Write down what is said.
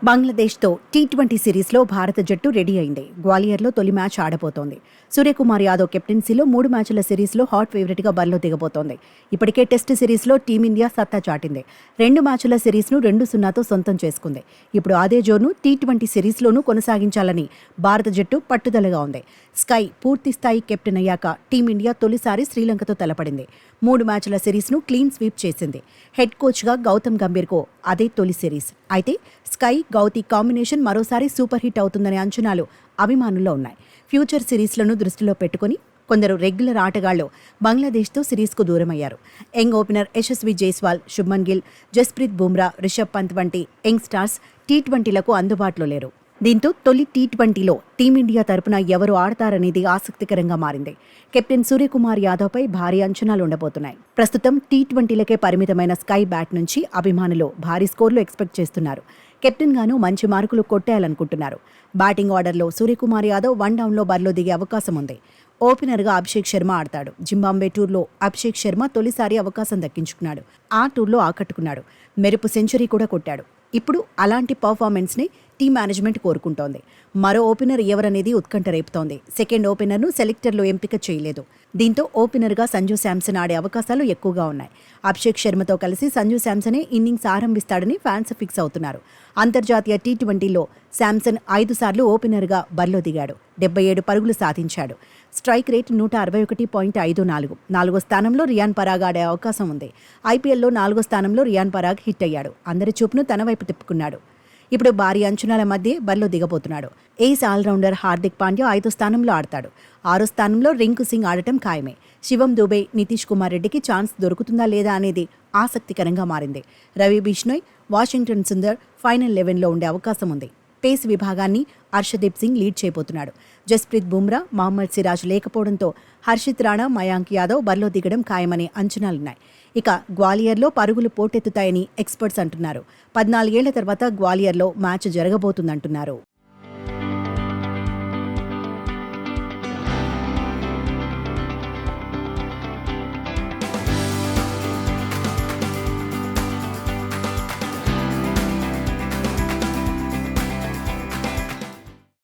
బంగ్లాదేశ్తో T20 సిరీస్లో భారత జట్టు రెడీ అయింది. గ్వాలియర్లో తొలి మ్యాచ్ ఆడబోతోంది. సూర్యకుమార్ యాదవ్ కెప్టెన్సీలో 3 మ్యాచ్ల సిరీస్లో హాట్ ఫేవరెట్గా బరిలో దిగబోతోంది. ఇప్పటికే టెస్ట్ సిరీస్లో టీమిండియా సత్తా చాటింది. 2 మ్యాచ్ల సిరీస్ను 2-0తో సొంతం చేసుకుంది. ఇప్పుడు అదే జోరును టీ20 సిరీస్లోనూ కొనసాగించాలని భారత జట్టు పట్టుదలగా ఉంది. స్కై పూర్తిస్థాయి కెప్టెన్ అయ్యాక టీమిండియా తొలిసారి శ్రీలంకతో తలపడింది. 3 మ్యాచ్ల సిరీస్ను క్లీన్ స్వీప్ చేసింది. హెడ్ కోచ్గా గౌతమ్ గంభీర్కు అదే తొలి సిరీస్. అయితే స్కై గౌతీ కాంబినేషన్ మరోసారి సూపర్ హిట్ అవుతుందనే అంచనాలు అభిమానుల్లో ఉన్నాయి. ఫ్యూచర్ సిరీస్లను దృష్టిలో పెట్టుకుని కొందరు రెగ్యులర్ ఆటగాళ్లు బంగ్లాదేశ్తో సిరీస్కు దూరమయ్యారు. యంగ్ ఓపెనర్ యశస్వి జైస్వాల్, శుభ్మన్ గిల్, జస్ప్రీత్ బుమ్రా, రిషబ్ పంత్ వంటి యంగ్ స్టార్స్ టీ20లకు అందుబాటులో లేరు. దీంతో తొలి టీ20లో టీమిండియా తరపున ఎవరు ఆడతారనేది ఆసక్తికరంగా మారింది. కెప్టెన్ సూర్యకుమార్ యాదవ్పై భారీ అంచనాలు ఉండబోతున్నాయి. ప్రస్తుతం టీ20లకే పరిమితమైన స్కై బ్యాట్ నుంచి అభిమానులు భారీ స్కోర్లు ఎక్స్పెక్ట్ చేస్తున్నారు. కెప్టెన్గాను మంచి మార్కులు కొట్టేయాలనుకుంటున్నారు. బ్యాటింగ్ ఆర్డర్లో సూర్యకుమార్ యాదవ్ 1 డౌన్లో బరిలో దిగే అవకాశం ఉంది. ఓపెనర్గా అభిషేక్ శర్మ ఆడతాడు. జింబాబ్వే టూర్లో అభిషేక్ శర్మ తొలిసారి అవకాశం దక్కించుకున్నాడు. ఆ టూర్లో ఆకట్టుకున్నాడు. మెరుపు సెంచరీ కూడా కొట్టాడు. ఇప్పుడు అలాంటి పర్ఫార్మెన్స్ని టీం మేనేజ్మెంట్ కోరుకుంటోంది. మరో ఓపెనర్ ఎవరనేది ఉత్కంఠ రేపుతోంది. సెకండ్ ఓపెనర్ను సెలెక్టర్లు ఎంపిక చేయలేదు. దీంతో ఓపెనర్గా సంజు శాంసన్ ఆడే అవకాశాలు ఎక్కువగా ఉన్నాయి. అభిషేక్ శర్మతో కలిసి సంజు శాంసనే ఇన్నింగ్స్ ఆరంభిస్తాడని ఫ్యాన్స్ ఫిక్స్ అవుతున్నారు. అంతర్జాతీయ టీ20లో శాంసన్ 5 సార్లు ఓపెనర్గా బరిలో దిగాడు. 77 పరుగులు సాధించాడు. Strike rate 161.54. 4వ స్థానంలో రియాన్ పరాగ్ ఆడే అవకాశం ఉంది. ఐపీఎల్లో 4వ స్థానంలో రియాన్ పరాగ్ హిట్ అయ్యాడు. అందరి చూపును తన వైపు తిప్పుకున్నాడు. ఇప్పుడు భారీ అంచనాల మధ్య బరిలో దిగబోతున్నాడు. ఏస్ ఆల్రౌండర్ హార్దిక్ పాండ్యా 5వ స్థానంలో ఆడతాడు. 6వ స్థానంలో రింకు సింగ్ ఆడటం ఖాయమే. శివం దుబే, నితీష్ కుమార్ రెడ్డికి ఛాన్స్ దొరుకుతుందా లేదా అనేది ఆసక్తికరంగా మారింది. రవి బిష్నోయ్, వాషింగ్టన్ సుందర్ ఫైనల్ 11లో ఉండే అవకాశం ఉంది. పేస్ విభాగాన్ని హర్షదీప్ సింగ్ లీడ్ చేయబోతున్నాడు. జస్ప్రీత్ బుమ్రా, మహమ్మద్ సిరాజ్ లేకపోవడంతో హర్షిత్ రాణా, మయాంక్ యాదవ్ బరిలో దిగడం ఖాయమనే అంచనాలున్నాయి. ఇక గ్వాలియర్లో పరుగులు పోటెత్తుతాయని ఎక్స్పర్ట్స్ అంటున్నారు. 14 ఏళ్ల తర్వాత గ్వాలియర్లో మ్యాచ్ జరగబోతుందంటున్నారు.